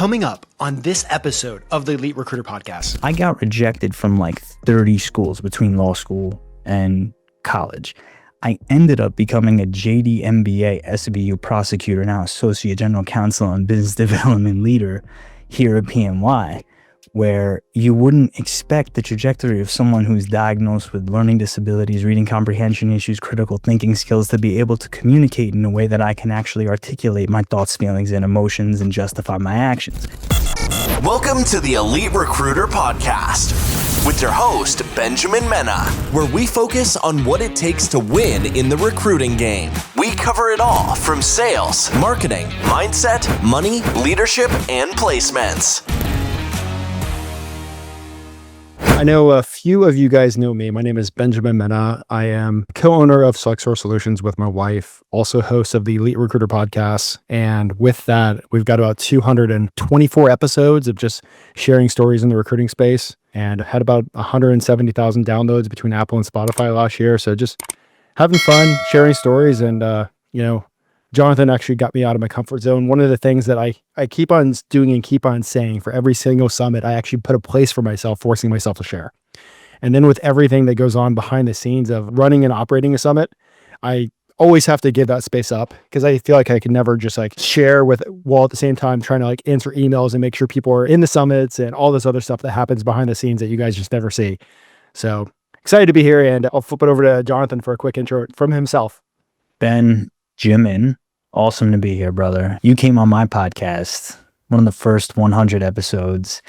Coming up on this episode of the Elite Recruiter Podcast. I got rejected from like 30 schools between law school and college. I ended up becoming a JD MBA SBU prosecutor, now Associate General Counsel and Business Development Leader here at PMY, where you wouldn't expect the trajectory of someone who's diagnosed with learning disabilities, reading comprehension issues, critical thinking skills to be able to communicate in a way that I can actually articulate my thoughts, feelings, and emotions and justify my actions. Welcome to the Elite Recruiter Podcast with your host, Benjamin Mena, where we focus on what it takes to win in the recruiting game. We cover it all from sales, marketing, mindset, money, leadership, and placements. I know a few of you guys know me. My name is Benjamin Mena. I am co-owner of SelectSource Solutions with my wife, also host of the Elite Recruiter Podcast. And with that, we've got about 224 episodes of just sharing stories in the recruiting space, and had about 170,000 downloads between Apple and Spotify last year. So just having fun, sharing stories. And, Jonathan actually got me out of my comfort zone. One of the things that I keep on doing and keep on saying for every single summit, I actually put a place for myself, forcing myself to share. And then with everything that goes on behind the scenes of running and operating a summit, I always have to give that space up, because I feel like I can never just like share while at the same time trying to like answer emails and make sure people are in the summits and all this other stuff that happens behind the scenes that you guys just never see. So excited to be here, and I'll flip it over to Jonathan for a quick intro from himself. Benjamin, awesome to be here, brother. You came on my podcast, one of the first 100 episodes.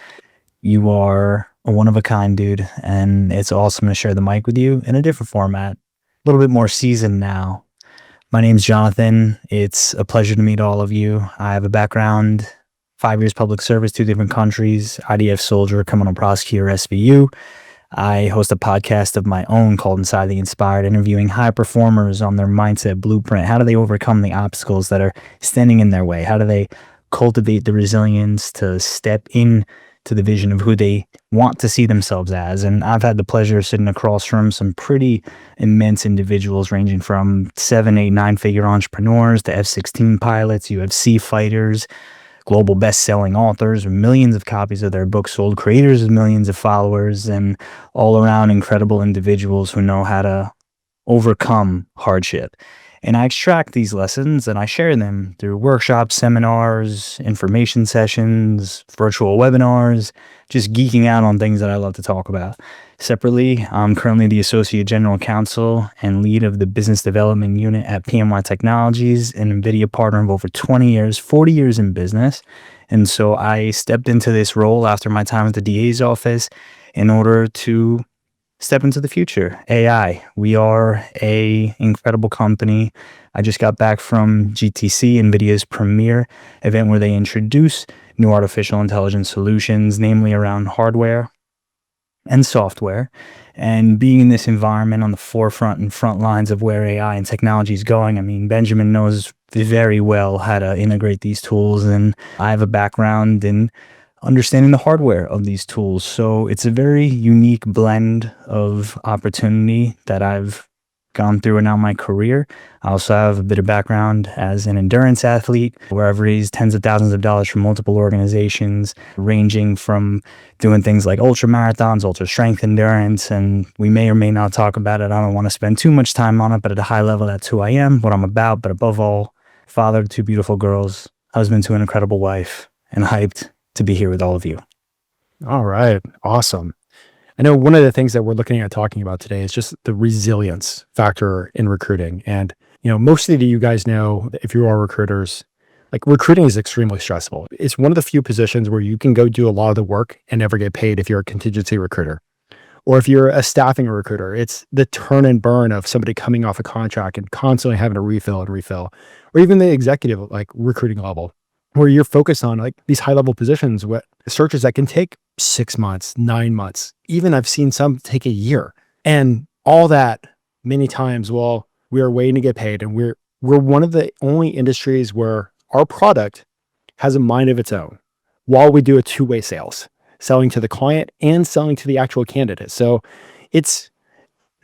You are a one-of-a-kind dude, and it's awesome to share the mic with you in a different format, a little bit more seasoned now. My name's Jonathan. It's a pleasure to meet all of you. I have a background, 5 years public service, 2 different countries, IDF soldier, criminal prosecutor, SVU. I host a podcast of my own called Inside the Inspired, interviewing high performers on their mindset blueprint. How do they overcome the obstacles that are standing in their way? How do they cultivate the resilience to step in to the vision of who they want to see themselves as? And I've had the pleasure of sitting across from some pretty immense individuals, ranging from 7, 8, 9-figure entrepreneurs to F-16 pilots, UFC fighters, global best-selling authors with millions of copies of their books sold, creators with millions of followers, and all-around incredible individuals who know how to overcome hardship. And I extract these lessons and I share them through workshops, seminars, information sessions, virtual webinars, just geeking out on things that I love to talk about. Separately, I'm currently the Associate General Counsel and lead of the Business Development Unit at PMY Technologies, an NVIDIA partner of over 20 years, 40 years in business. And so I stepped into this role after my time at the DA's office in order to step into the future. AI. We are a incredible company. I just got back from GTC, NVIDIA's premier event, where they introduce new artificial intelligence solutions, namely around hardware and software. And being in this environment on the forefront and front lines of where AI and technology is going, I mean, Benjamin knows very well how to integrate these tools, and I have a background in understanding the hardware of these tools. So it's a very unique blend of opportunity that I've gone through in now my career. I also have a bit of background as an endurance athlete, where I've raised tens of thousands of dollars from multiple organizations, ranging from doing things like ultra marathons, ultra strength endurance, and we may or may not talk about it. I don't want to spend too much time on it, but at a high level, that's who I am, what I'm about. But above all, father to 2 beautiful girls, husband to an incredible wife, and hyped to be here with all of you. All right. Awesome. I know one of the things that we're looking at talking about today is just the resilience factor in recruiting. And, most of you guys know, if you are recruiters, like recruiting is extremely stressful. It's one of the few positions where you can go do a lot of the work and never get paid if you're a contingency recruiter. Or if you're a staffing recruiter, it's the turn and burn of somebody coming off a contract and constantly having to refill. Or even the executive like recruiting level, where you're focused on like these high level positions, what searches that can take 6 months, 9 months, even I've seen some take a year, and all that many times while we are waiting to get paid. And we're one of the only industries where our product has a mind of its own while we do a two-way sales, selling to the client and selling to the actual candidate. So it's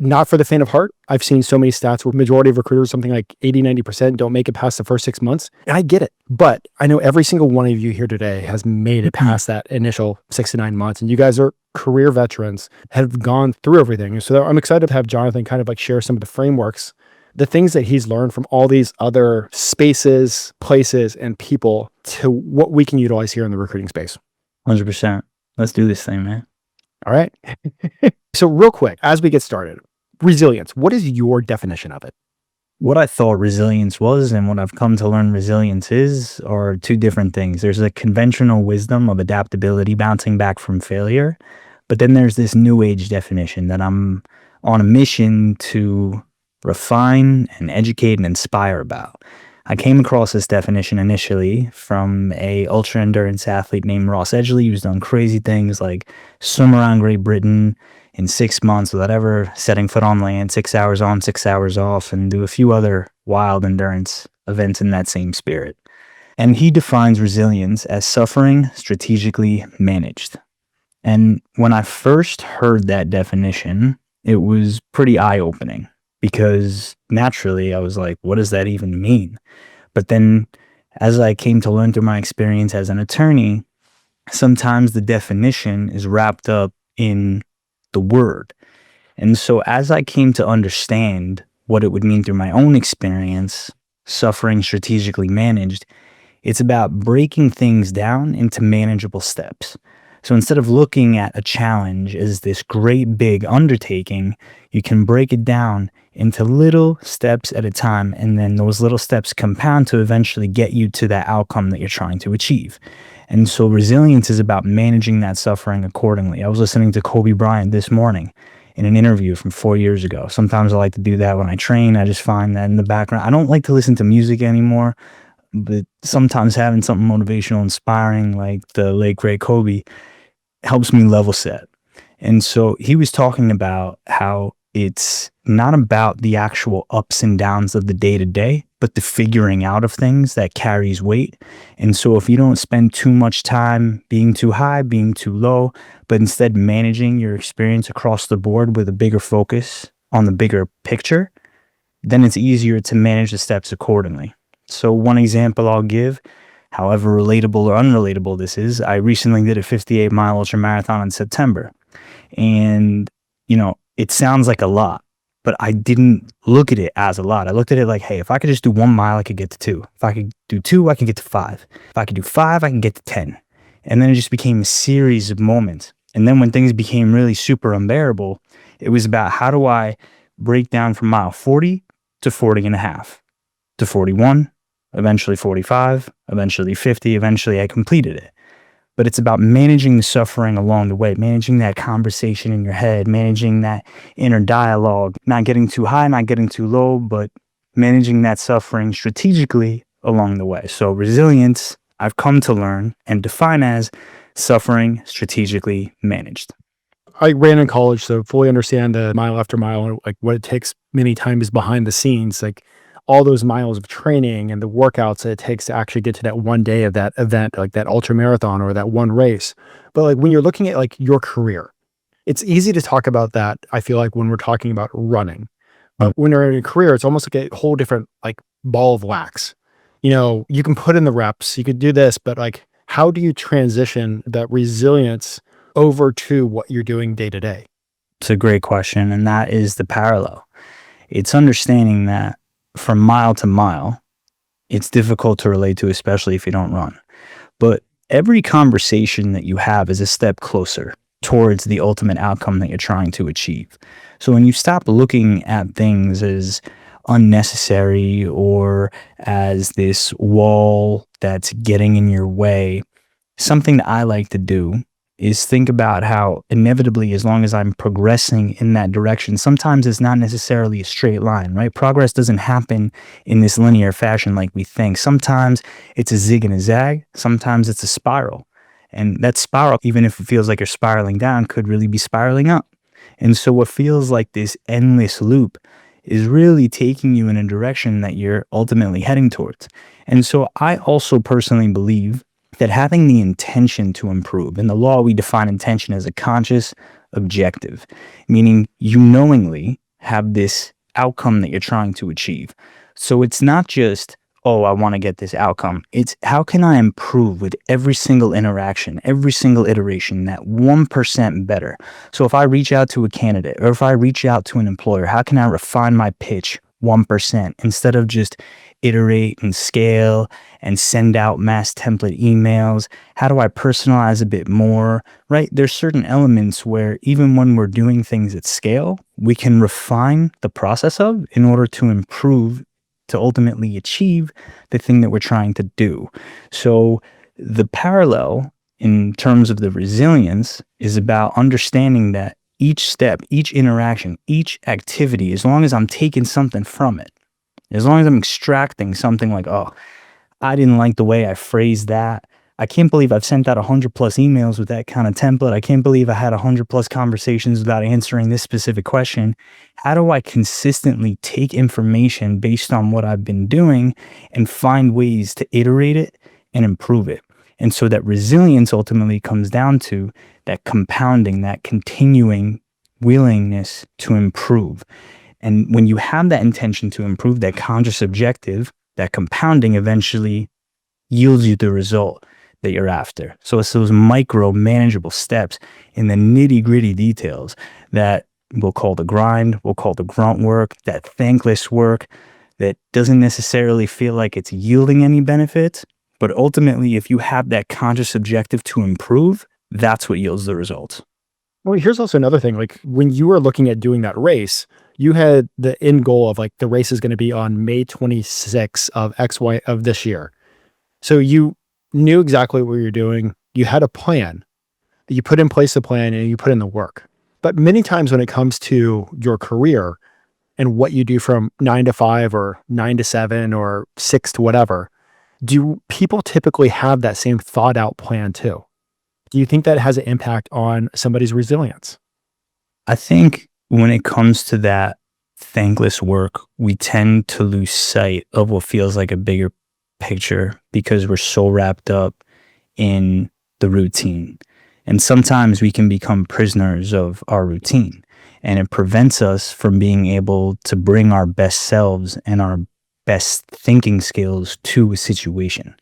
not for the faint of heart. I've seen so many stats where majority of recruiters, something like 80-90%, don't make it past the first 6 months. And I get it. But I know every single one of you here today has made it past that initial 6 to 9 months. And you guys are career veterans, have gone through everything. So I'm excited to have Jonathan kind of like share some of the frameworks, the things that he's learned from all these other spaces, places, and people to what we can utilize here in the recruiting space. 100%. Let's do this thing, man. All right. So real quick, as we get started, resilience, what is your definition of it? What I thought resilience was and what I've come to learn resilience is are two different things. There's a conventional wisdom of adaptability, bouncing back from failure. But then there's this new age definition that I'm on a mission to refine and educate and inspire about. I came across this definition initially from a ultra endurance athlete named Ross Edgley, who's done crazy things like swim around Great Britain in 6 months without ever setting foot on land, 6 hours on, 6 hours off, and do a few other wild endurance events in that same spirit. And he defines resilience as suffering strategically managed. And when I first heard that definition, it was pretty eye-opening because naturally I was like, what does that even mean? But then as I came to learn through my experience as an attorney, sometimes the definition is wrapped up in the word. And so as I came to understand what it would mean through my own experience, suffering strategically managed, it's about breaking things down into manageable steps. So instead of looking at a challenge as this great big undertaking, you can break it down into little steps at a time, and then those little steps compound to eventually get you to that outcome that you're trying to achieve. And so resilience is about managing that suffering accordingly. I was listening to Kobe Bryant this morning in an interview from 4 years ago. Sometimes I like to do that when I train. I just find that in the background. I don't like to listen to music anymore, but sometimes having something motivational, inspiring, like the late great Kobe, helps me level set. And so he was talking about how it's not about the actual ups and downs of the day to day, but the figuring out of things that carries weight. And so if you don't spend too much time being too high, being too low, but instead managing your experience across the board with a bigger focus on the bigger picture, then it's easier to manage the steps accordingly. So one example I'll give, however relatable or unrelatable this is, I recently did a 58-mile ultra marathon in September. And, it sounds like a lot, but I didn't look at it as a lot. I looked at it like, hey, if I could just do 1 mile, I could get to 2. If I could do 2, I can get to 5. If I could do 5, I can get to 10. And then it just became a series of moments. And then when things became really super unbearable, it was about how do I break down from mile 40 to 40 and a half, to 41, eventually 45, eventually 50, eventually I completed it. But it's about managing the suffering along the way, managing that conversation in your head, managing that inner dialogue, not getting too high, not getting too low, but managing that suffering strategically along the way. So resilience, I've come to learn and define as suffering strategically managed. I ran in college, so fully understand the mile after mile, like what it takes many times behind the scenes, like all those miles of training and the workouts that it takes to actually get to that one day of that event, like that ultra marathon or that one race. But like when you're looking at like your career, it's easy to talk about that. I feel like when we're talking about running, but when you're in a career, it's almost like a whole different like ball of wax. You can put in the reps, you could do this, but like, how do you transition that resilience over to what you're doing day to day? It's a great question. And that is the parallel. It's understanding that from mile to mile, it's difficult to relate to, especially if you don't run. But every conversation that you have is a step closer towards the ultimate outcome that you're trying to achieve. So when you stop looking at things as unnecessary or as this wall that's getting in your way, something that I like to do is think about how inevitably, as long as I'm progressing in that direction, sometimes it's not necessarily a straight line, right? Progress doesn't happen in this linear fashion like we think. Sometimes it's a zig and a zag. Sometimes it's a spiral. And that spiral, even if it feels like you're spiraling down, could really be spiraling up. And so what feels like this endless loop is really taking you in a direction that you're ultimately heading towards. And so I also personally believe that having the intention to improve, in the law we define intention as a conscious objective, meaning you knowingly have this outcome that you're trying to achieve. So it's not just, oh, I want to get this outcome. It's how can I improve with every single interaction, every single iteration, that 1% better. So if I reach out to a candidate or if I reach out to an employer, how can I refine my pitch 1% instead of just iterate and scale and send out mass template emails? How do I personalize a bit more, right? There's certain elements where even when we're doing things at scale, we can refine the process of in order to improve, to ultimately achieve the thing that we're trying to do. So the parallel in terms of the resilience is about understanding that each step, each interaction, each activity, as long as I'm taking something from it, as long as I'm extracting something like, oh, I didn't like the way I phrased that. I can't believe I've sent out 100 plus emails with that kind of template. I can't believe I had 100 plus conversations without answering this specific question. How do I consistently take information based on what I've been doing and find ways to iterate it and improve it? And so that resilience ultimately comes down to that compounding, that continuing willingness to improve. And when you have that intention to improve, that conscious objective, that compounding eventually yields you the result that you're after. So it's those micro manageable steps in the nitty gritty details that we'll call the grind, we'll call the grunt work, that thankless work that doesn't necessarily feel like it's yielding any benefits. But ultimately, if you have that conscious objective to improve, that's what yields the results. Well, here's also another thing. Like when you were looking at doing that race, you had the end goal of like the race is going to be on May 26th of XY of this year. So you knew exactly what you're doing. You had a plan. You put in place the plan and you put in the work. But many times when it comes to your career and what you do from 9 to 5 or 9 to 7 or 6 to whatever, do people typically have that same thought out plan too? Do you think that has an impact on somebody's resilience? I think when it comes to that thankless work, we tend to lose sight of what feels like a bigger picture because we're so wrapped up in the routine. And sometimes we can become prisoners of our routine, and it prevents us from being able to bring our best selves and our best thinking skills to a situation.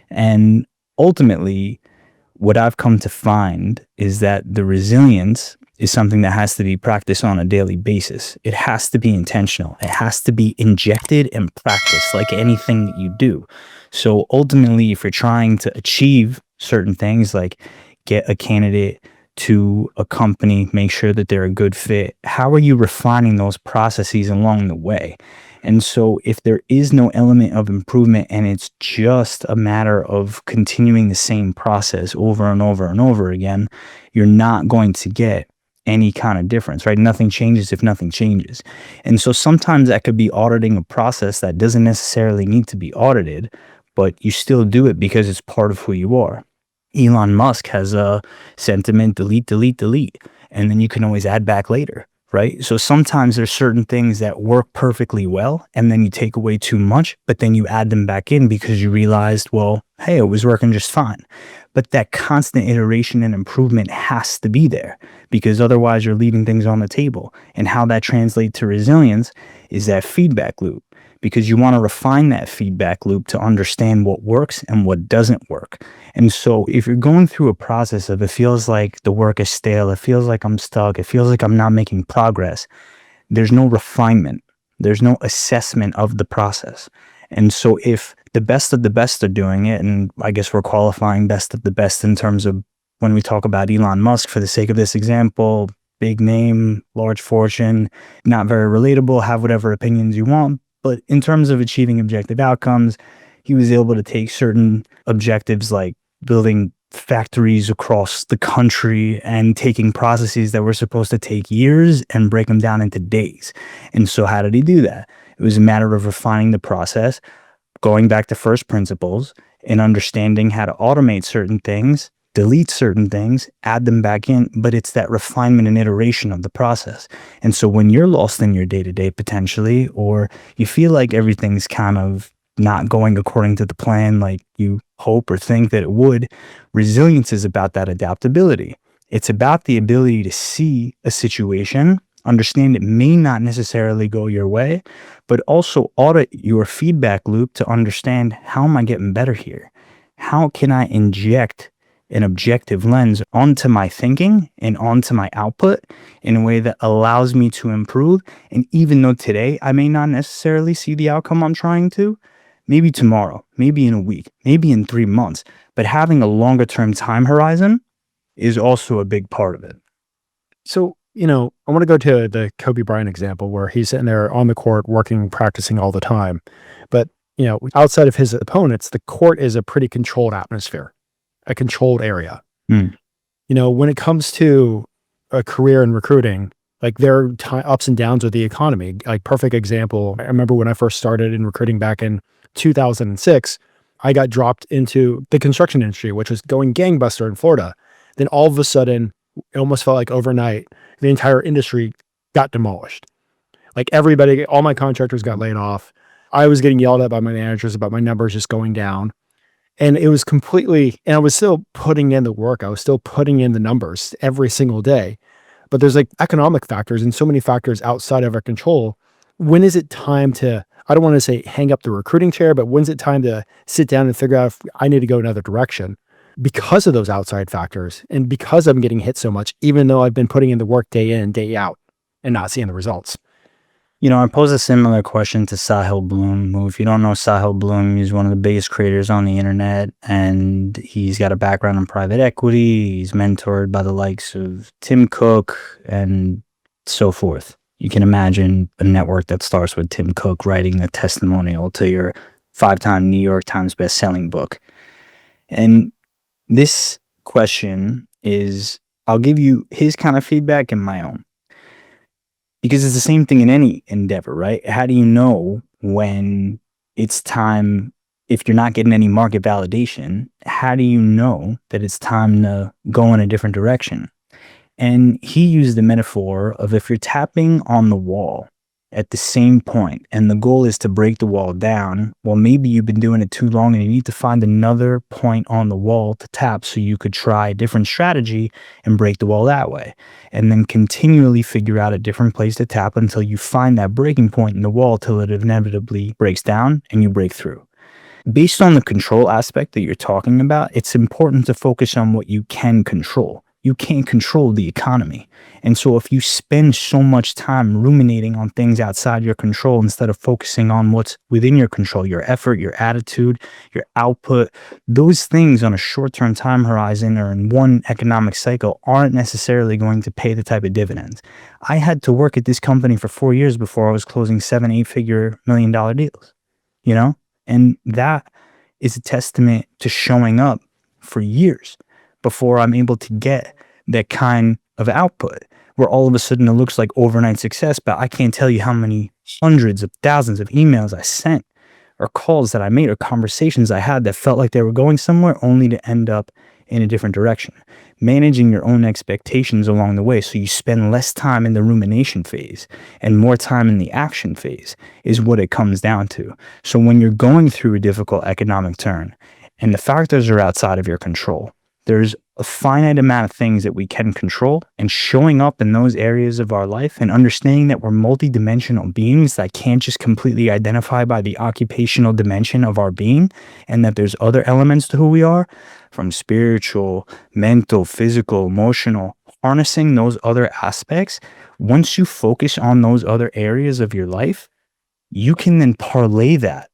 And ultimately, what I've come to find is that the resilience is something that has to be practiced on a daily basis. It has to be intentional. It has to be injected and practiced like anything that you do. So ultimately, if you're trying to achieve certain things like get a candidate to a company, make sure that they're a good fit, how are you refining those processes along the way? And so if there is no element of improvement and it's just a matter of continuing the same process over and over and over again, you're not going to get any kind of difference, right? Nothing changes if nothing changes. And so sometimes that could be auditing a process that doesn't necessarily need to be audited, but you still do it because it's part of who you are. Elon Musk has a sentiment, delete, delete, delete, and then you can always add back later, right? So sometimes there's certain things that work perfectly well, and then you take away too much, but then you add them back in because you realized, well, hey, it was working just fine. But that constant iteration and improvement has to be there because otherwise you're leaving things on the table. And how that translates to resilience is that feedback loop, because you want to refine that feedback loop to understand what works and what doesn't work. And so if you're going through a process of it feels like the work is stale, it feels like I'm stuck, it feels like I'm not making progress, there's no refinement. There's no assessment of the process. And so if the best of the best are doing it, and I guess we're qualifying best of the best in terms of when we talk about Elon Musk for the sake of this example, big name, large fortune, not very relatable, have whatever opinions you want. But in terms of achieving objective outcomes, he was able to take certain objectives like building factories across the country and taking processes that were supposed to take years and break them down into days. And so how did he do that? It was a matter of refining the process, going back to first principles and understanding how to automate certain things, delete certain things, add them back in, but it's that refinement and iteration of the process. And so when you're lost in your day-to-day potentially, or you feel like everything's kind of not going according to the plan like you hope or think that it would, resilience is about that adaptability. It's about the ability to see a situation Understand it may not necessarily go your way, but also audit your feedback loop to understand, how am I getting better here? How can I inject an objective lens onto my thinking and onto my output in a way that allows me to improve? And even though today I may not necessarily see the outcome I'm trying to, maybe tomorrow, maybe in a week, maybe in 3 months, but having a longer term time horizon is also a big part of it. So, I want to go to the Kobe Bryant example where he's sitting there on the court working, practicing all the time. But, outside of his opponents, the court is a pretty controlled atmosphere, a controlled area. Mm. When it comes to a career in recruiting, like there are ups and downs with the economy. Like perfect example, I remember when I first started in recruiting back in 2006, I got dropped into the construction industry, which was going gangbuster in Florida. Then all of a sudden, it almost felt like overnight, the entire industry got demolished. Like everybody, all my contractors got laid off. I was getting yelled at by my managers about my numbers just going down. And it was completely, and I was still putting in the work. I was still putting in the numbers every single day. But there's like economic factors and so many factors outside of our control. When is it time to, I don't want to say hang up the recruiting chair, but when's it time to sit down and figure out if I need to go another direction? Because of those outside factors and because I'm getting hit so much, even though I've been putting in the work day in and day out and not seeing the results. I pose a similar question to Sahil Bloom, who, if you don't know Sahil Bloom, he's one of the biggest creators on the internet, and he's got a background in private equity. He's mentored by the likes of Tim Cook and so forth. You can imagine a network that starts with Tim Cook writing a testimonial to your 5-time New York Times best-selling book. And this question is, I'll give you his kind of feedback and my own. Because it's the same thing in any endeavor, right? How do you know when it's time, if you're not getting any market validation, how do you know that it's time to go in a different direction? And he used the metaphor of, if you're tapping on the wall at the same point and the goal is to break the wall down, well, maybe you've been doing it too long and you need to find another point on the wall to tap so you could try a different strategy and break the wall that way. And then continually figure out a different place to tap until you find that breaking point in the wall till it inevitably breaks down and you break through. Based on the control aspect that you're talking about, it's important to focus on what you can control. You can't control the economy. And so if you spend so much time ruminating on things outside your control instead of focusing on what's within your control, your effort, your attitude, your output, those things on a short-term time horizon or in one economic cycle aren't necessarily going to pay the type of dividends. I had to work at this company for 4 years before I was closing 7-8-figure million-dollar deals, And that is a testament to showing up for years before I'm able to get that kind of output, where all of a sudden it looks like overnight success, but I can't tell you how many hundreds of thousands of emails I sent or calls that I made or conversations I had that felt like they were going somewhere only to end up in a different direction. Managing your own expectations along the way so you spend less time in the rumination phase and more time in the action phase is what it comes down to. So when you're going through a difficult economic turn and the factors are outside of your control, there's a finite amount of things that we can control, and showing up in those areas of our life and understanding that we're multidimensional beings that can't just completely identify by the occupational dimension of our being, and that there's other elements to who we are, from spiritual, mental, physical, emotional, harnessing those other aspects. Once you focus on those other areas of your life, you can then parlay that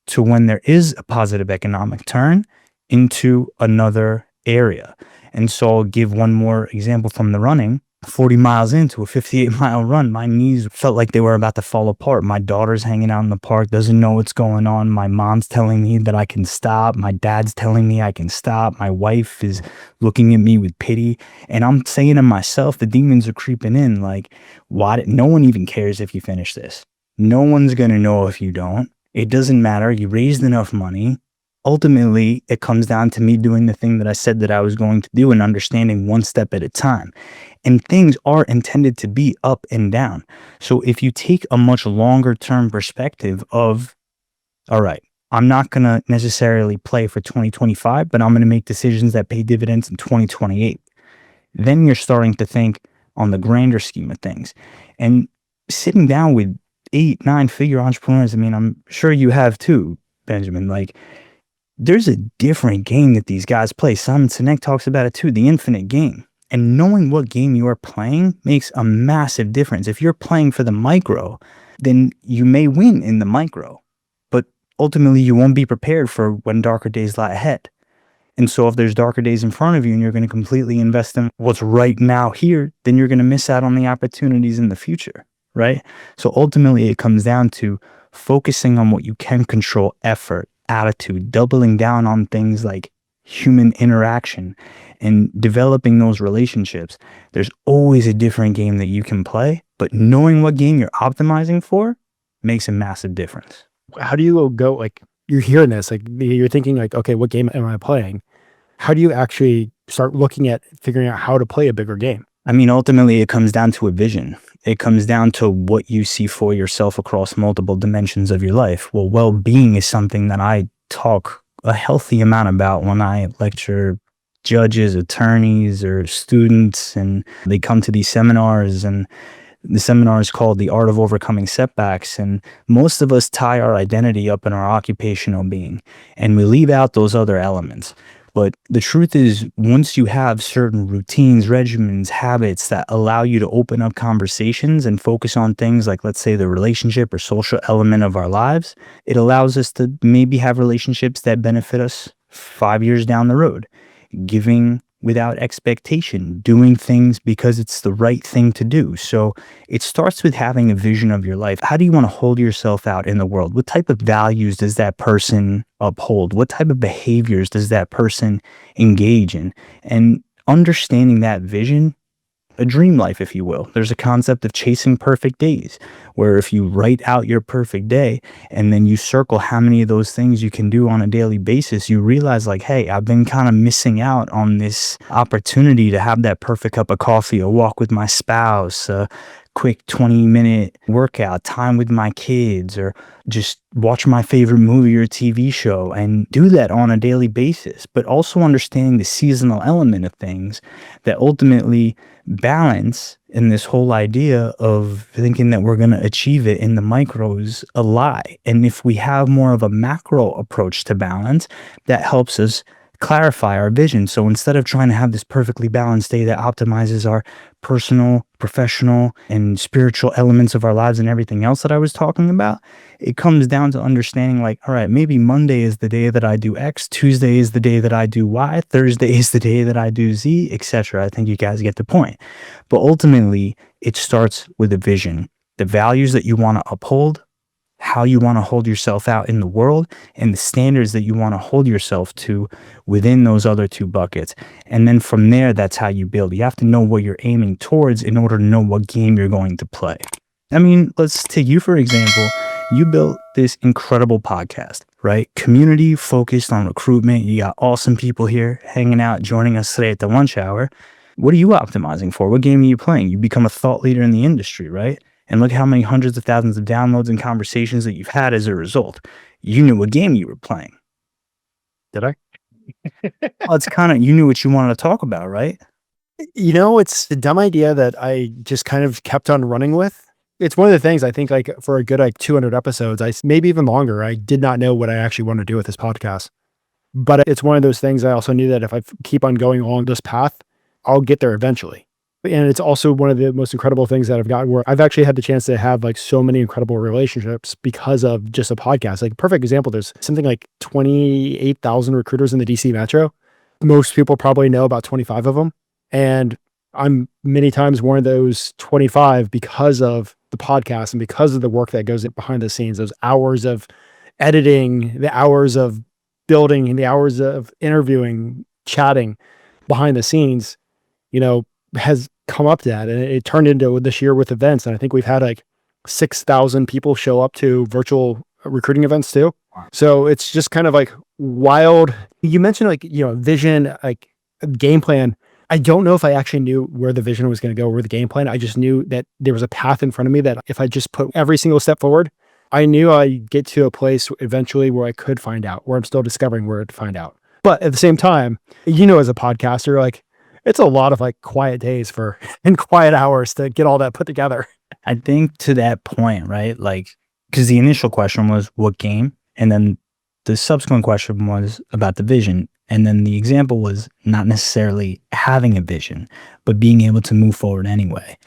to when there is a positive economic turn into another area. And so I'll give one more example from the running. 40 miles into a 58-mile run, my knees felt like they were about to fall apart. My daughter's hanging out in the park, doesn't know what's going on. My mom's telling me that I can stop. My dad's telling me I can stop. My wife is looking at me with pity. And I'm saying to myself, the demons are creeping in. Like, why? No one even cares if you finish this. No one's going to know if you don't. It doesn't matter. You raised enough money. Ultimately, it comes down to me doing the thing that I said that I was going to do and understanding one step at a time. And things are intended to be up and down. So if you take a much longer term perspective of, all right, I'm not going to necessarily play for 2025, but I'm going to make decisions that pay dividends in 2028. Then you're starting to think, on the grander scheme of things. And sitting down with 8, 9 figure entrepreneurs, I mean, I'm sure you have too, Benjamin, like there's a different game that these guys play. Simon Sinek talks about it too, the infinite game. And knowing what game you are playing makes a massive difference. If you're playing for the micro, then you may win in the micro, but ultimately you won't be prepared for when darker days lie ahead. And so if there's darker days in front of you and you're going to completely invest in what's right now here, then you're going to miss out on the opportunities in the future, right? So ultimately it comes down to focusing on what you can control, effort, attitude, doubling down on things like human interaction and developing those relationships. There's always a different game that you can play, but knowing what game you're optimizing for makes a massive difference. How do you go, like, you're hearing this, like you're thinking like, okay, what game am I playing? How do you actually start looking at figuring out how to play a bigger game? I mean, ultimately it comes down to a vision. It comes down to what you see for yourself across multiple dimensions of your life. Well, well-being is something that I talk a healthy amount about when I lecture judges, attorneys, or students, and they come to these seminars, and the seminar is called The Art of Overcoming Setbacks. And most of us tie our identity up in our occupational being, and we leave out those other elements. But the truth is, once you have certain routines, regimens, habits that allow you to open up conversations and focus on things like, let's say, the relationship or social element of our lives, it allows us to maybe have relationships that benefit us 5 years down the road. Giving without expectation, doing things because it's the right thing to do. So it starts with having a vision of your life. How do you want to hold yourself out in the world? What type of values does that person uphold? What type of behaviors does that person engage in? And understanding that vision, a dream life, if you will. There's a concept of chasing perfect days, where if you write out your perfect day and then you circle how many of those things you can do on a daily basis, you realize like, hey, I've been kind of missing out on this opportunity to have that perfect cup of coffee, a walk with my spouse, a quick 20-minute workout, time with my kids, or just watch my favorite movie or TV show, and do that on a daily basis. But also understanding the seasonal element of things that ultimately balance in this whole idea of thinking that we're going to achieve it in the micros a lie. And if we have more of a macro approach to balance, that helps us clarify our vision. So instead of trying to have this perfectly balanced day that optimizes our personal, professional, and spiritual elements of our lives and everything else that I was talking about, it comes down to understanding like, all right, maybe Monday is the day that I do X, Tuesday is the day that I do Y, Thursday is the day that I do Z, etc. I think you guys get the point. But ultimately, it starts with a vision, the values that you want to uphold, how you want to hold yourself out in the world, and the standards that you want to hold yourself to within those other two buckets. And then from there, that's how you build. You have to know what you're aiming towards in order to know what game you're going to play. I mean, let's take you, for example. You built this incredible podcast, right? Community focused on recruitment. You got awesome people here hanging out, joining us today at the lunch hour. What are you optimizing for? What game are you playing? You become a thought leader in the industry, right? And look how many hundreds of thousands of downloads and conversations that you've had as a result. You knew what game you were playing. Did I? Well, it's kind of, you knew what you wanted to talk about, right? You know, it's a dumb idea that I just kind of kept on running with. It's one of the things I think, like, for a good, like, 200 episodes, maybe even longer, I did not know what I actually wanted to do with this podcast. But it's one of those things I also knew that if I keep on going along this path, I'll get there eventually. And it's also one of the most incredible things that I've gotten, where I've actually had the chance to have like so many incredible relationships because of just a podcast. Like, perfect example, there's something like 28,000 recruiters in the DC Metro. Most people probably know about 25 of them. And I'm many times one of those 25 because of the podcast and because of the work that goes behind the scenes, those hours of editing, the hours of building, and the hours of interviewing, chatting behind the scenes, you know, has come up to that. And it turned into this year with events. And I think we've had like 6,000 people show up to virtual recruiting events too. Wow. So it's just kind of like wild. You mentioned like, you know, vision, like game plan. I don't know if I actually knew where the vision was going to go, or the game plan. I just knew that there was a path in front of me that if I just put every single step forward, I knew I'd get to a place eventually where I could find out, where I'm still discovering where to find out. But at the same time, you know, as a podcaster, like, it's a lot of like quiet days and quiet hours to get all that put together. I think to that point, right? Like, because the initial question was what game? And then the subsequent question was about the vision. And then the example was not necessarily having a vision, but being able to move forward anyway.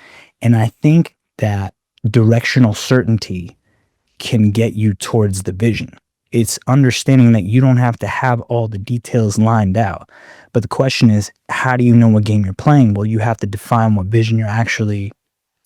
And I think that directional certainty can get you towards the vision. It's understanding that you don't have to have all the details lined out. But the question is, how do you know what game you're playing? Well, you have to define what vision you're actually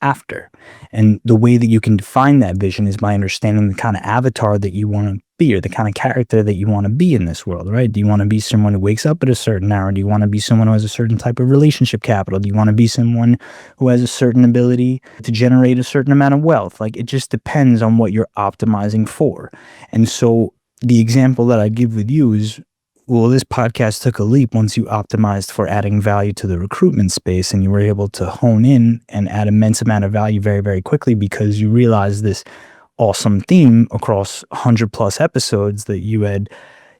after. And the way that you can define that vision is by understanding the kind of avatar that you want to be, or the kind of character that you want to be in this world, right? Do you want to be someone who wakes up at a certain hour? Do you want to be someone who has a certain type of relationship capital? Do you want to be someone who has a certain ability to generate a certain amount of wealth? Like, it just depends on what you're optimizing for. And so the example that I give with you is, well, this podcast took a leap once you optimized for adding value to the recruitment space, and you were able to hone in and add immense amount of value very, very quickly because you realized this awesome theme across 100 plus episodes that you had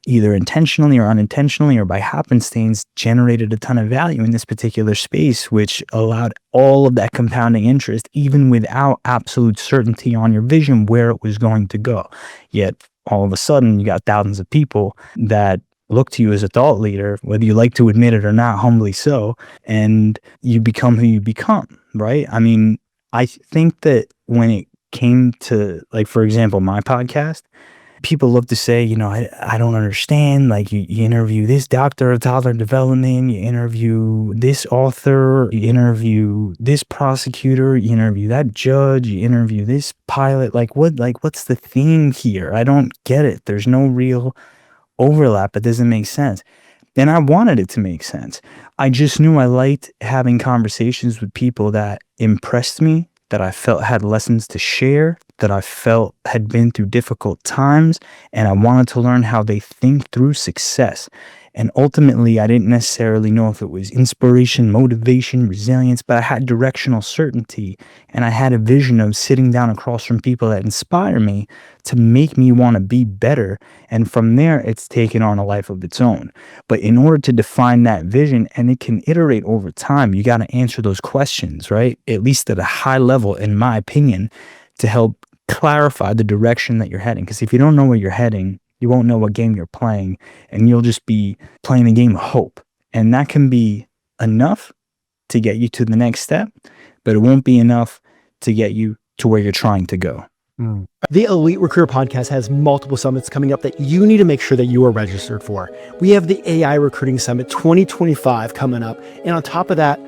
either intentionally or unintentionally or by happenstance generated a ton of value in this particular space, which allowed all of that compounding interest, even without absolute certainty on your vision where it was going to go. Yet all of a sudden you got thousands of people that look to you as a thought leader, whether you like to admit it or not, humbly so, and you become who you become, right? I mean, I think that when it came to, like, for example, my podcast, people love to say, you know, I don't understand. Like, you interview this doctor of toddler development, you interview this author, you interview this prosecutor, you interview that judge, you interview this pilot. What's the theme here? I don't get it. There's no real overlap. It doesn't make sense. And I wanted it to make sense. I just knew I liked having conversations with people that impressed me, that I felt had lessons to share, that I felt had been through difficult times, and I wanted to learn how they think through success. And ultimately, I didn't necessarily know if it was inspiration, motivation, resilience, but I had directional certainty, and I had a vision of sitting down across from people that inspire me to make me want to be better. And from there, it's taken on a life of its own. But in order to define that vision, and it can iterate over time, you got to answer those questions, right? At least at a high level, in my opinion, to help clarify the direction that you're heading. Because if you don't know where you're heading, you won't know what game you're playing, and you'll just be playing a game of hope. And that can be enough to get you to the next step, but it won't be enough to get you to where you're trying to go. The Elite Recruiter Podcast has multiple summits coming up that you need to make sure that you are registered for. We have the AI Recruiting Summit 2025 coming up. And on top of that,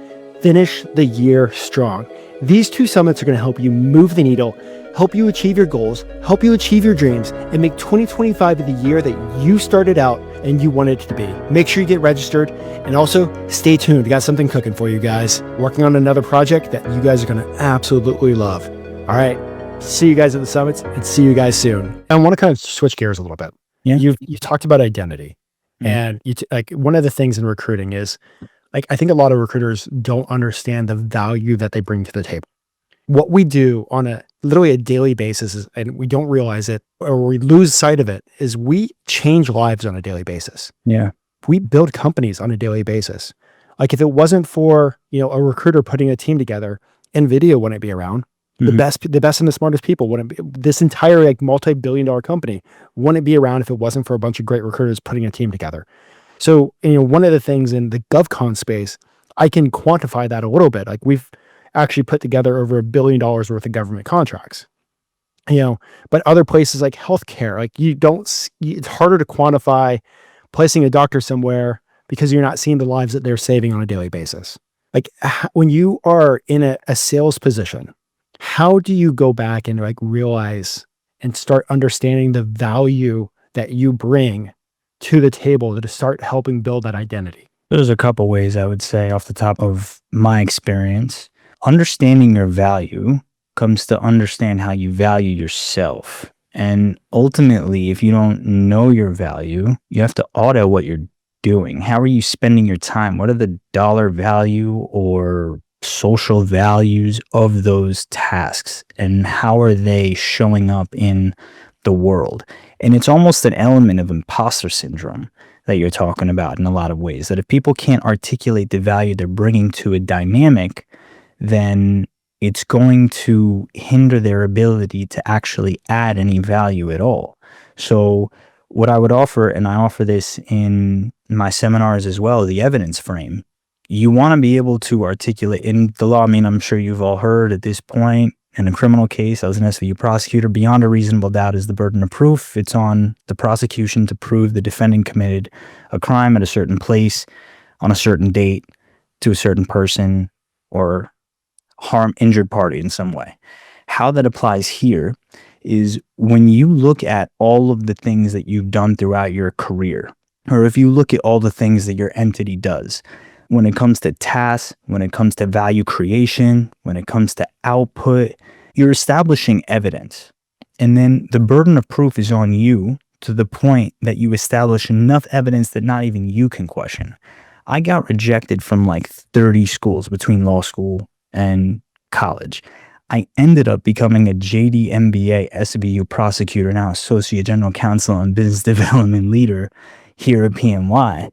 finish the year strong. These two summits are going to help you move the needle, help you achieve your goals, help you achieve your dreams, and make 2025 the year that you started out and you wanted it to be. Make sure you get registered, and also stay tuned. We got something cooking for you guys. Working on another project that you guys are going to absolutely love. All right. See you guys at the summits, and see you guys soon. I want to kind of switch gears a little bit. Yeah. You talked about identity, and like one of the things in recruiting is, like, I think a lot of recruiters don't understand the value that they bring to the table. What we do on literally a daily basis is, and we don't realize it, or we lose sight of it, is we change lives on a daily basis. Yeah. We build companies on a daily basis. Like, if it wasn't for, a recruiter putting a team together, NVIDIA wouldn't be around. The best and the smartest people wouldn't be. This entire multi-billion-dollar company wouldn't be around if it wasn't for a bunch of great recruiters putting a team together. So, one of the things in the GovCon space, I can quantify that a little bit. Like, we've actually put together over $1 billion worth of government contracts. But other places like healthcare, it's harder to quantify placing a doctor somewhere because you're not seeing the lives that they're saving on a daily basis. Like, when you are in a sales position, how do you go back and realize and start understanding the value that you bring to the table to start helping build that identity? There's a couple ways I would say off the top of my experience. Understanding your value comes to understand how you value yourself. And ultimately, if you don't know your value, you have to audit what you're doing. How are you spending your time? What are the dollar value or social values of those tasks, and how are they showing up in the world? And it's almost an element of imposter syndrome that you're talking about in a lot of ways. That if people can't articulate the value they're bringing to a dynamic, then it's going to hinder their ability to actually add any value at all. So what I would offer, and I offer this in my seminars as well, the evidence frame. You want to be able to articulate in the law. I mean, I'm sure you've all heard at this point, in a criminal case, I was an SVU prosecutor, beyond a reasonable doubt is the burden of proof. It's on the prosecution to prove the defendant committed a crime at a certain place, on a certain date, to a certain person, or injured party in some way. How that applies here is when you look at all of the things that you've done throughout your career, or if you look at all the things that your entity does, when it comes to tasks, when it comes to value creation, when it comes to output, you're establishing evidence. And then the burden of proof is on you to the point that you establish enough evidence that not even you can question. I got rejected from like 30 schools between law school and college. I ended up becoming a JD MBA SVU prosecutor, now Associate General Counsel and Business Development Leader here at PNY,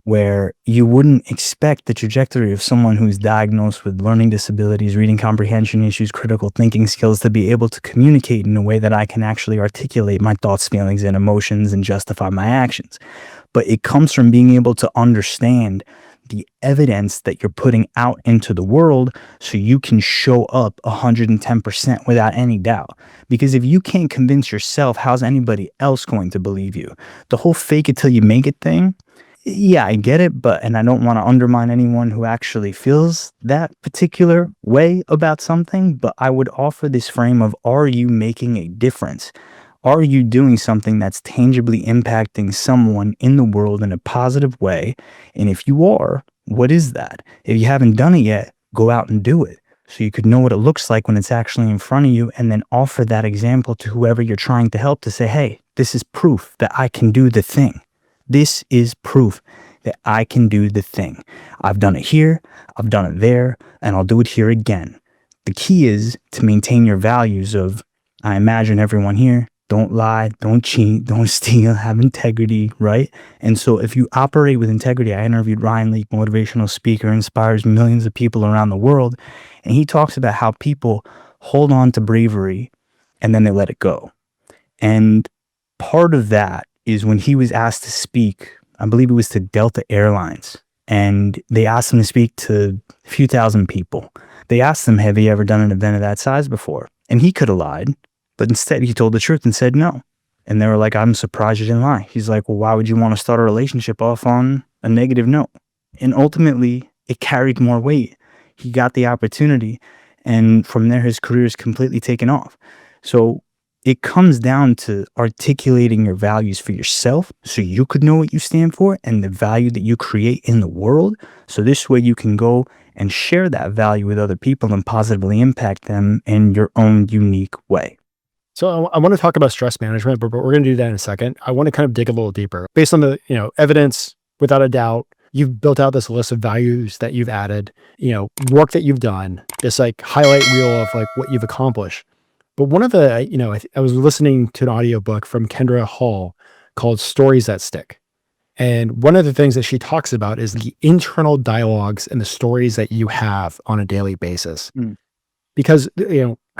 where you wouldn't expect the trajectory of someone who's diagnosed with learning disabilities, reading comprehension issues, critical thinking skills to be able to communicate in a way that I can actually articulate my thoughts, feelings, and emotions and justify my actions. But it comes from being able to understand the evidence that you're putting out into the world so you can show up 110% without any doubt. Because if you can't convince yourself, how's anybody else going to believe you? The whole fake it till you make it thing, yeah, I get it, and I don't want to undermine anyone who actually feels that particular way about something, but I would offer this frame of, are you making a difference? Are you doing something that's tangibly impacting someone in the world in a positive way? And if you are, what is that? If you haven't done it yet, go out and do it so you could know what it looks like when it's actually in front of you, and then offer that example to whoever you're trying to help to say, hey, this is proof that I can do the thing. This is proof that I can do the thing. I've done it here, I've done it there, and I'll do it here again. The key is to maintain your values of, I imagine everyone here, don't lie, don't cheat, don't steal, have integrity, right? And so if you operate with integrity, I interviewed Ryan Leak, motivational speaker, inspires millions of people around the world. And he talks about how people hold on to bravery and then they let it go. And part of that is when he was asked to speak, I believe it was to Delta Airlines, and they asked him to speak to a few thousand people. They asked him, have you ever done an event of that size before? And he could have lied, but instead he told the truth and said no. And they were like, I'm surprised you didn't lie. He's like, well, why would you want to start a relationship off on a negative note? And ultimately, it carried more weight. He got the opportunity, and from there, his career is completely taken off. So it comes down to articulating your values for yourself so you could know what you stand for and the value that you create in the world. So this way you can go and share that value with other people and positively impact them in your own unique way. So I want to talk about stress management, but we're going to do that in a second. I want to kind of dig a little deeper. Based on the, evidence, without a doubt, you've built out this list of values that you've added, work that you've done, this like highlight reel of like what you've accomplished. But one of the, I was listening to an audiobook from Kendra Hall called Stories That Stick. And one of the things that she talks about is the internal dialogues and the stories that you have on a daily basis. Because,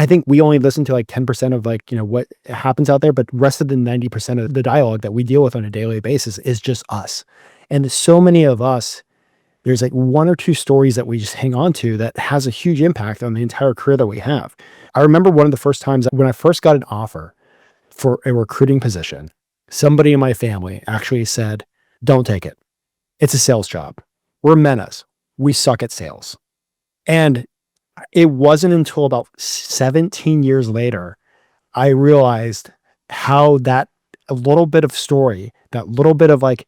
I think we only listen to like 10% of like, what happens out there, but the rest of the 90% of the dialogue that we deal with on a daily basis is just us. And so many of us, there's like one or two stories that we just hang on to that has a huge impact on the entire career that we have. I remember one of the first times when I first got an offer for a recruiting position, somebody in my family actually said, don't take it. It's a sales job. We're menas. We suck at sales. And it wasn't until about 17 years later, I realized how that a little bit of story, that little bit of like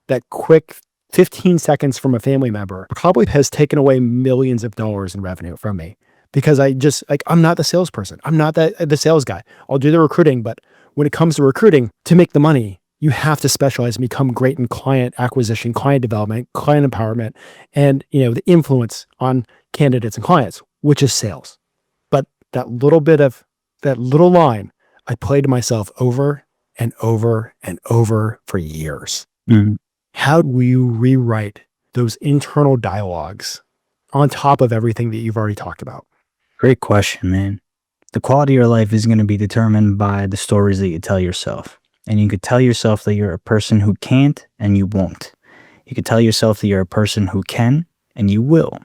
that quick 15 seconds from a family member probably has taken away millions of dollars in revenue from me, because I just I'm not the salesperson. I'm not the sales guy. I'll do the recruiting, but when it comes to recruiting, to make the money, you have to specialize and become great in client acquisition, client development, client empowerment, and the influence on candidates and clients, which is sales. But that little line, I played to myself over and over and over for years. How do you rewrite those internal dialogues on top of everything that you've already talked about? Great question, man. The quality of your life is going to be determined by the stories that you tell yourself. And you could tell yourself that you're a person who can't and you won't. You could tell yourself that you're a person who can and you will.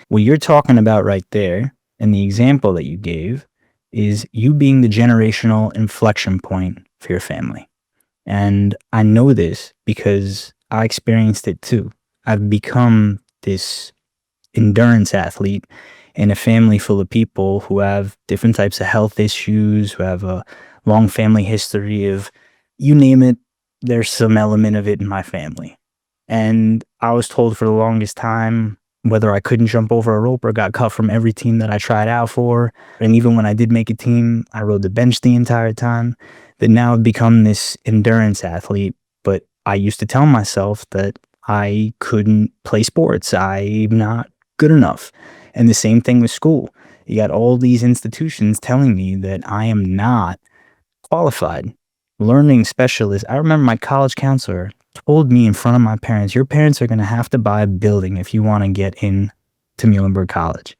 What you're talking about right there, and the example that you gave, is you being the generational inflection point for your family. And I know this because I experienced it too. I've become this endurance athlete in a family full of people who have different types of health issues, who have a long family history of, you name it, there's some element of it in my family. And I was told for the longest time, whether I couldn't jump over a rope or got cut from every team that I tried out for, and even when I did make a team, I rode the bench the entire time, that now I've become this endurance athlete. But I used to tell myself that I couldn't play sports. I'm not good enough. And the same thing with school. You got all these institutions telling me that I am not qualified. Learning specialist. I remember my college counselor told me in front of my parents, your parents are going to have to buy a building if you want to get in to Muhlenberg College.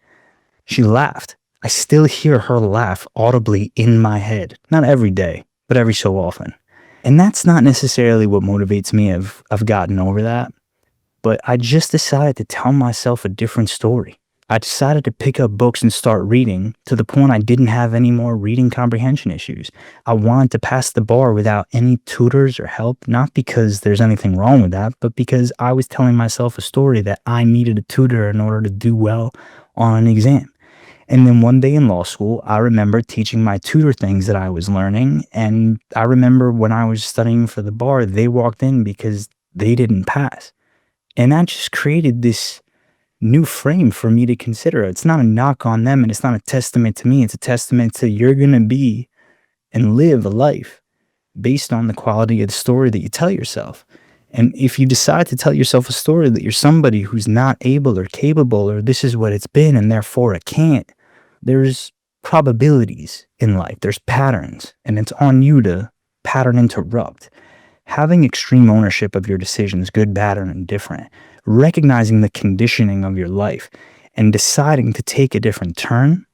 She laughed. I still hear her laugh audibly in my head. Not every day, but every so often. And that's not necessarily what motivates me. I've gotten over that. But I just decided to tell myself a different story. I decided to pick up books and start reading to the point I didn't have any more reading comprehension issues. I wanted to pass the bar without any tutors or help, not because there's anything wrong with that, but because I was telling myself a story that I needed a tutor in order to do well on an exam. And then one day in law school, I remember teaching my tutor things that I was learning. And I remember when I was studying for the bar, they walked in because they didn't pass. And that just created this new frame for me to consider. It's not a knock on them and it's not a testament to me. It's a testament to you're going to be and live a life based on the quality of the story that you tell yourself. And if you decide to tell yourself a story that you're somebody who's not able or capable or this is what it's been and therefore it can't, there's probabilities in life. There's patterns and it's on you to pattern interrupt. Having extreme ownership of your decisions, good, bad, or indifferent, recognizing the conditioning of your life, and deciding to take a different turn,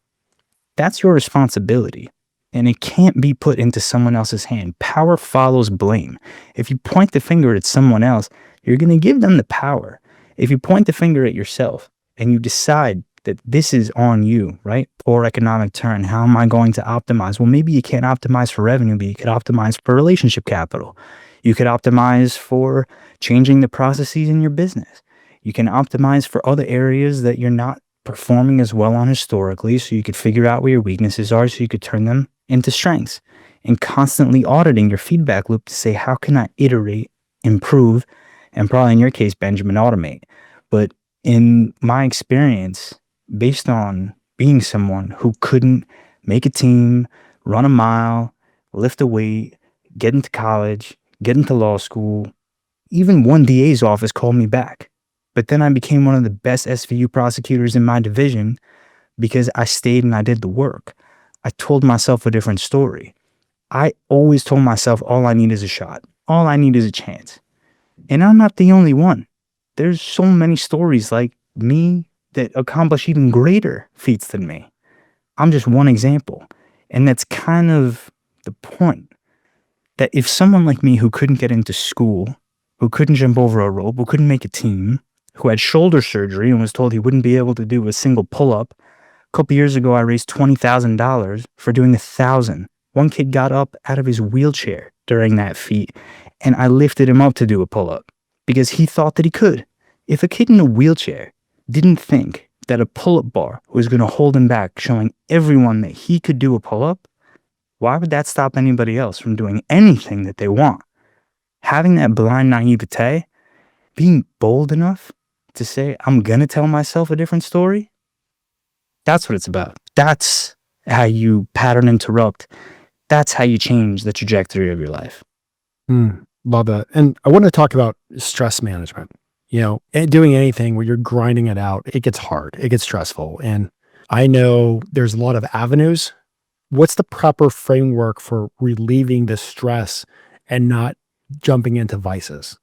that's your responsibility. And it can't be put into someone else's hand. Power follows blame. If you point the finger at someone else, you're going to give them the power. If you point the finger at yourself and you decide that this is on you, right? Poor economic turn. How am I going to optimize? Well, maybe you can't optimize for revenue, but you could optimize for relationship capital. You could optimize for changing the processes in your business. You can optimize for other areas that you're not performing as well on historically, so you could figure out where your weaknesses are so you could turn them into strengths, and constantly auditing your feedback loop to say, how can I iterate, improve, and probably in your case, Benjamin, automate. But in my experience, based on being someone who couldn't make a team, run a mile, lift a weight, get into college, get into law school, even one DA's office called me back. But then I became one of the best SVU prosecutors in my division because I stayed and I did the work. I told myself a different story. I always told myself all I need is a shot. All I need is a chance. And I'm not the only one. There's so many stories like me that accomplish even greater feats than me. I'm just one example. And that's kind of the point. That if someone like me who couldn't get into school, who couldn't jump over a rope, who couldn't make a team, who had shoulder surgery and was told he wouldn't be able to do a single pull-up, a couple years ago I raised $20,000 for doing 1,000. One kid got up out of his wheelchair during that feat, and I lifted him up to do a pull-up because he thought that he could. If a kid in a wheelchair didn't think that a pull-up bar was going to hold him back, showing everyone that he could do a pull-up, why would that stop anybody else from doing anything that they want? Having that blind naivete, being bold enough to say, I'm going to tell myself a different story, that's what it's about. That's how you pattern interrupt. That's how you change the trajectory of your life. Love that. And I want to talk about stress management. Doing anything where you're grinding it out, it gets hard, it gets stressful. And I know there's a lot of avenues. What's the proper framework for relieving the stress and not jumping into vices?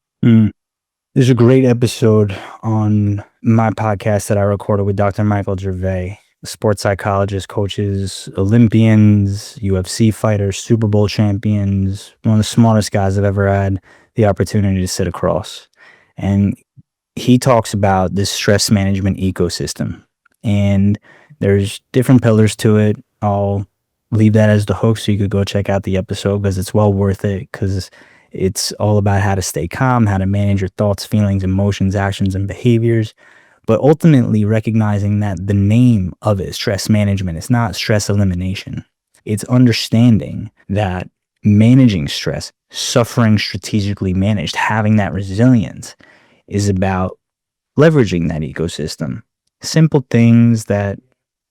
There's a great episode on my podcast that I recorded with Dr. Michael Gervais, sports psychologist, coaches, Olympians, UFC fighters, Super Bowl champions, one of the smartest guys I've ever had the opportunity to sit across. And he talks about this stress management ecosystem. And there's different pillars to it. I'll leave that as the hook so you could go check out the episode because it's well worth it, because it's all about how to stay calm, how to manage your thoughts, feelings, emotions, actions, and behaviors. But ultimately recognizing that the name of it, stress management, is not stress elimination. It's understanding that managing stress, suffering strategically managed, having that resilience is about leveraging that ecosystem. Simple things that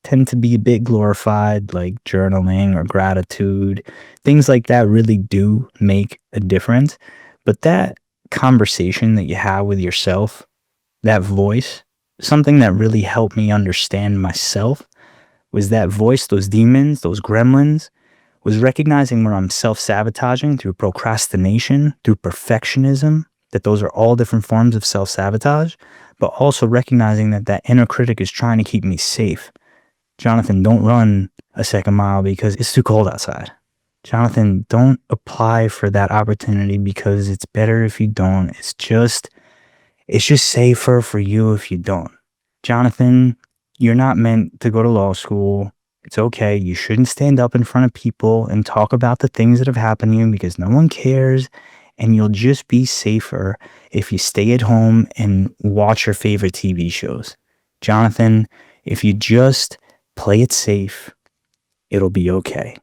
tend to be a bit glorified, like journaling or gratitude. Things like that really do make a difference. But that conversation that you have with yourself, that voice, something that really helped me understand myself was that voice, those demons, those gremlins, was recognizing where I'm self-sabotaging through procrastination, through perfectionism, that those are all different forms of self-sabotage, but also recognizing that that inner critic is trying to keep me safe. Jonathan, don't run a second mile because it's too cold outside. Jonathan, don't apply for that opportunity because it's better if you don't. It's just safer for you if you don't. Jonathan, you're not meant to go to law school. It's okay. You shouldn't stand up in front of people and talk about the things that have happened to you because no one cares. And you'll just be safer if you stay at home and watch your favorite TV shows. Jonathan, if you just play it safe, it'll be okay.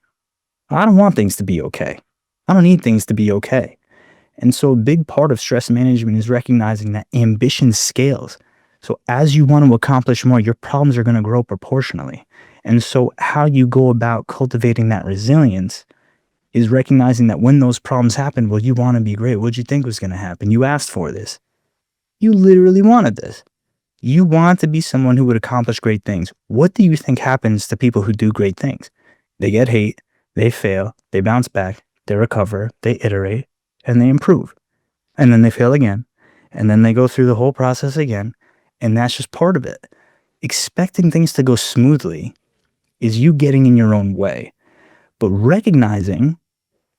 I don't want things to be okay. I don't need things to be okay. And so a big part of stress management is recognizing that ambition scales. So as you want to accomplish more, your problems are going to grow proportionally. And so how you go about cultivating that resilience is recognizing that when those problems happen, well, you want to be great. What'd you think was going to happen? You asked for this. You literally wanted this. You want to be someone who would accomplish great things. What do you think happens to people who do great things? They get hate, they fail, they bounce back, they recover, they iterate, and they improve. And then they fail again. And then they go through the whole process again. And that's just part of it. Expecting things to go smoothly is you getting in your own way. But recognizing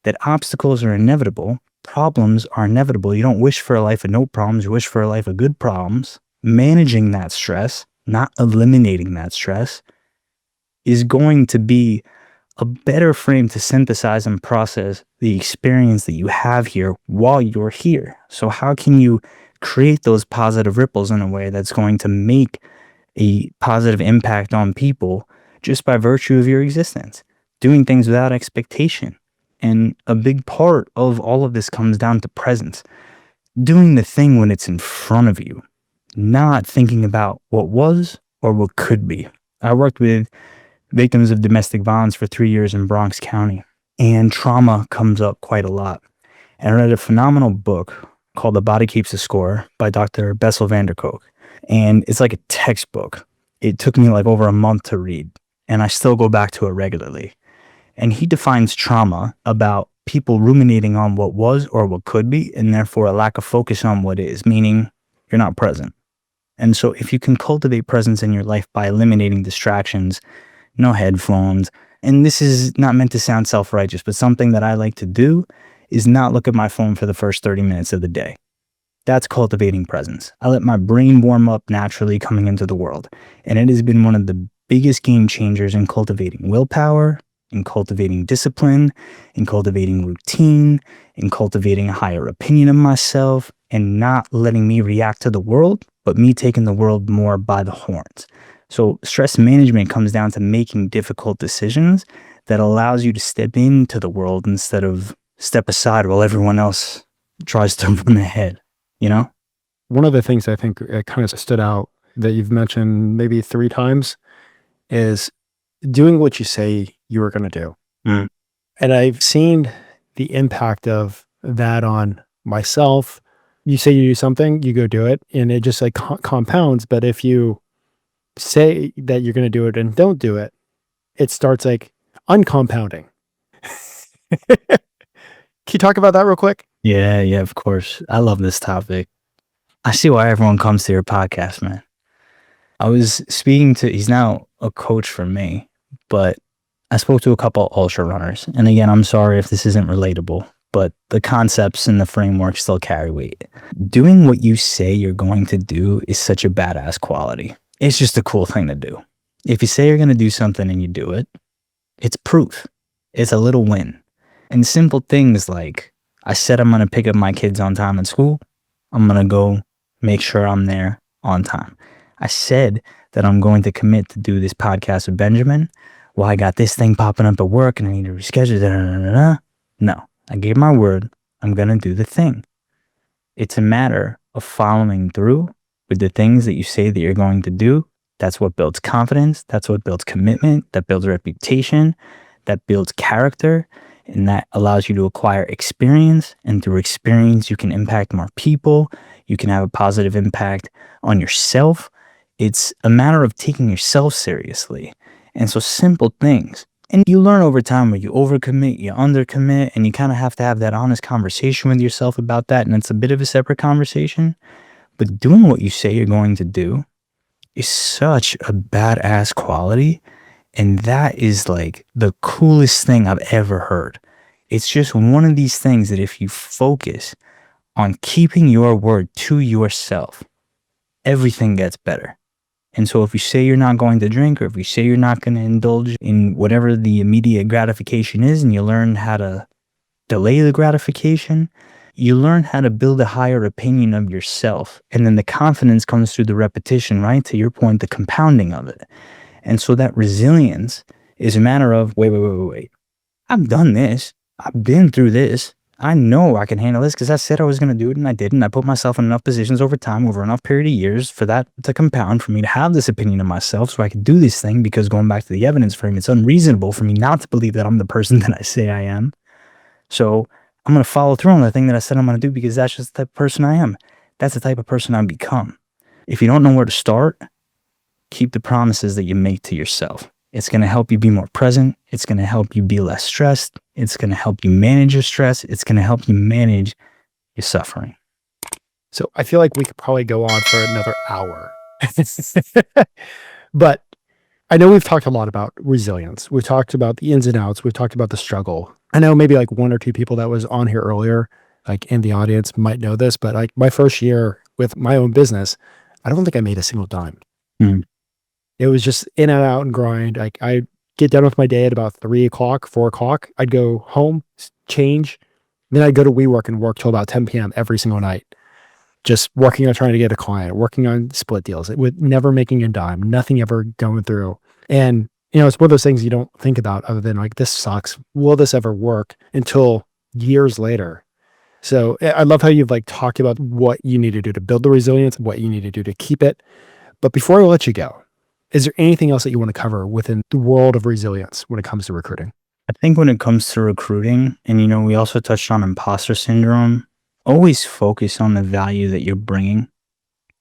that obstacles are inevitable, problems are inevitable. You don't wish for a life of no problems, you wish for a life of good problems. Managing that stress, not eliminating that stress, is going to be a better frame to synthesize and process the experience that you have here while you're here. So how can you create those positive ripples in a way that's going to make a positive impact on people just by virtue of your existence? Doing things without expectation. And a big part of all of this comes down to presence. Doing the thing when it's in front of you, not thinking about what was or what could be. I worked with victims of domestic violence for 3 years in Bronx County, and trauma comes up quite a lot. And I read a phenomenal book called The Body Keeps the Score by Dr. Bessel van der Kolk. And it's like a textbook. It took me like over a month to read, and I still go back to it regularly. And he defines trauma about people ruminating on what was or what could be, and therefore a lack of focus on what is, meaning you're not present. And so if you can cultivate presence in your life by eliminating distractions, no headphones, and this is not meant to sound self-righteous, but something that I like to do is not look at my phone for the first 30 minutes of the day. That's cultivating presence. I let my brain warm up naturally coming into the world. And it has been one of the biggest game changers in cultivating willpower, in cultivating discipline, in cultivating routine, in cultivating a higher opinion of myself, and not letting me react to the world, but me taking the world more by the horns. So stress management comes down to making difficult decisions that allows you to step into the world instead of step aside while everyone else tries to run ahead, you know? One of the things I think kind of stood out that you've mentioned maybe 3 times is doing what you say you were going to do. Mm. And I've seen the impact of that on myself. You say you do something, you go do it, and it just like compounds. But if you say that you're going to do it and don't do it, it starts like uncompounding. Can you talk about that real quick? Yeah, of course. I love this topic. I see why everyone comes to your podcast, man. I was speaking to, he's now a coach for me, but I spoke to a couple ultra runners. And again, I'm sorry if this isn't relatable, but the concepts and the framework still carry weight. Doing what you say you're going to do is such a badass quality. It's just a cool thing to do. If you say you're going to do something and you do it, it's proof. It's a little win. And simple things like, I said I'm going to pick up my kids on time at school. I'm going to go make sure I'm there on time. I said that I'm going to commit to do this podcast with Benjamin. Well, I got this thing popping up at work and I need to reschedule. No, I gave my word. I'm going to do the thing. It's a matter of following through with the things that you say that you're going to do. That's what builds confidence. That's what builds commitment. That builds reputation. That builds character. And that allows you to acquire experience. And through experience, you can impact more people. You can have a positive impact on yourself. It's a matter of taking yourself seriously. And so simple things. And you learn over time where you overcommit, you undercommit, and you kind of have to have that honest conversation with yourself about that. And it's a bit of a separate conversation. But doing what you say you're going to do is such a badass quality. And that is like the coolest thing I've ever heard. It's just one of these things that if you focus on keeping your word to yourself, everything gets better. And so if you say you're not going to drink, or if you say you're not going to indulge in whatever the immediate gratification is, and you learn how to delay the gratification, you learn how to build a higher opinion of yourself. And then the confidence comes through the repetition, right? To your point, the compounding of it. And so that resilience is a matter of, wait. I've done this. I've been through this. I know I can handle this because I said I was going to do it and I didn't. I put myself in enough positions over time, over enough period of years for that to compound, for me to have this opinion of myself so I could do this thing, because going back to the evidence frame, it's unreasonable for me not to believe that I'm the person that I say I am. So I'm going to follow through on the thing that I said I'm going to do because that's just the type of person I am. That's the type of person I've become. If you don't know where to start, keep the promises that you make to yourself. It's going to help you be more present. It's going to help you be less stressed. It's going to help you manage your stress. It's going to help you manage your suffering. So I feel like we could probably go on for another hour. But I know we've talked a lot about resilience. We've talked about the ins and outs. We've talked about the struggle. I know maybe like one or two people that was on here earlier, like in the audience, might know this, but like my first year with my own business, I don't think I made a single dime. Mm. It was just in and out and grind. Like I'd get done with my day at about 3 o'clock, 4 o'clock. I'd go home, change. Then I'd go to WeWork and work till about 10 p.m. every single night. Just working on trying to get a client, working on split deals, with never making a dime, nothing ever going through. And, you know, it's one of those things you don't think about other than like, this sucks. Will this ever work? Until years later. So I love how you've like talked about what you need to do to build the resilience, what you need to do to keep it. But before I let you go, is there anything else that you want to cover within the world of resilience when it comes to recruiting? I think when it comes to recruiting, and, you know, we also touched on imposter syndrome, always focus on the value that you're bringing.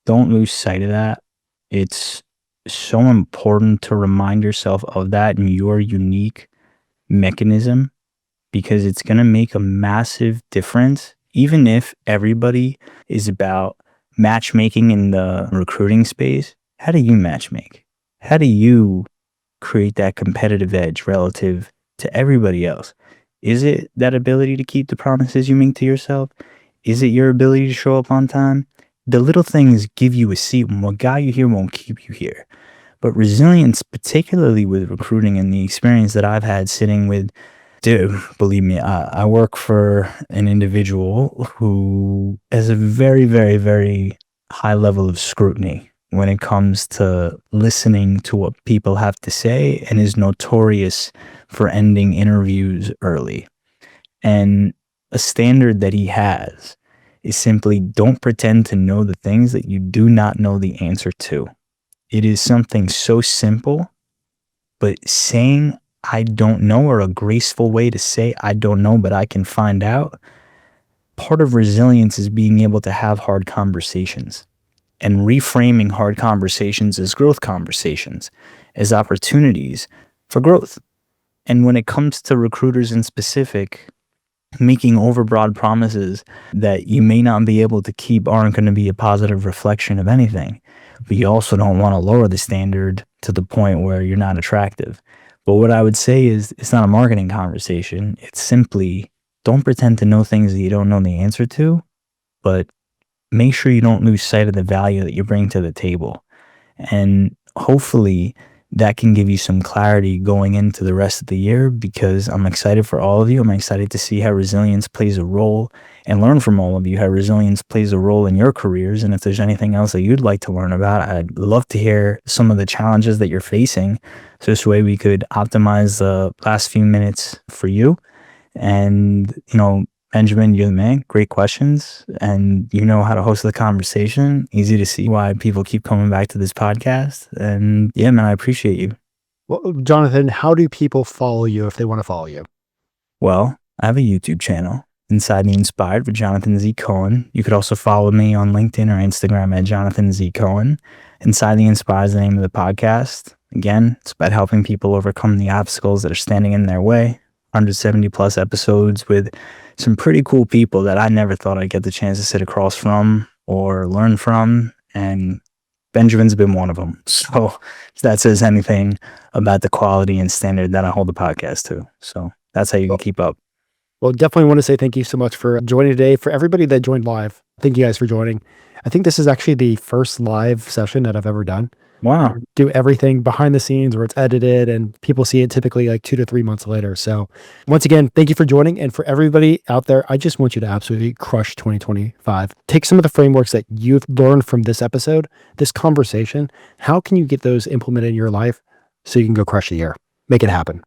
Don't lose sight of that. It's so important to remind yourself of that in your unique mechanism, because it's going to make a massive difference. Even if everybody is about matchmaking in the recruiting space, how do you matchmake? How do you create that competitive edge relative to everybody else? Is it that ability to keep the promises you make to yourself? Is it your ability to show up on time? The little things give you a seat, and what got you here won't keep you here. But resilience, particularly with recruiting and the experience that I've had sitting with, dude, believe me, I work for an individual who has a very, very, very high level of scrutiny when it comes to listening to what people have to say, and is notorious for ending interviews early. And a standard that he has is simply, don't pretend to know the things that you do not know the answer to. It is something so simple, but saying I don't know, or a graceful way to say I don't know, but I can find out. Part of resilience is being able to have hard conversations, and reframing hard conversations as growth conversations, as opportunities for growth. And when it comes to recruiters in specific, making overbroad promises that you may not be able to keep aren't going to be a positive reflection of anything. But you also don't want to lower the standard to the point where you're not attractive. But what I would say is it's not a marketing conversation. It's simply don't pretend to know things that you don't know the answer to, but make sure you don't lose sight of the value that you bring to the table. And hopefully that can give you some clarity going into the rest of the year, because I'm excited for all of you. I'm excited to see how resilience plays a role and learn from all of you how resilience plays a role in your careers. And if there's anything else that you'd like to learn about, I'd love to hear some of the challenges that you're facing. So this way we could optimize the last few minutes for you. And, Benjamin, you're the man. Great questions. And you know how to host the conversation. Easy to see why people keep coming back to this podcast. And yeah, man, I appreciate you. Well, Jonathan, how do people follow you if they want to follow you? Well, I have a YouTube channel, Inside the Inspired with Jonathan Z. Cohen. You could also follow me on LinkedIn or Instagram at Jonathan Z. Cohen. Inside the Inspired is the name of the podcast. Again, it's about helping people overcome the obstacles that are standing in their way. 170 plus episodes with some pretty cool people that I never thought I'd get the chance to sit across from or learn from. And Benjamin's been one of them. So if that says anything about the quality and standard that I hold the podcast to. So that's how you can keep up. Well, definitely want to say thank you so much for joining today. For everybody that joined live, thank you guys for joining. I think this is actually the first live session that I've ever done. Wow. Do everything behind the scenes where it's edited and people see it typically like 2 to 3 months later. So once again, thank you for joining. And for everybody out there, I just want you to absolutely crush 2025. Take some of the frameworks that you've learned from this episode, this conversation. How can you get those implemented in your life so you can go crush the year? Make it happen.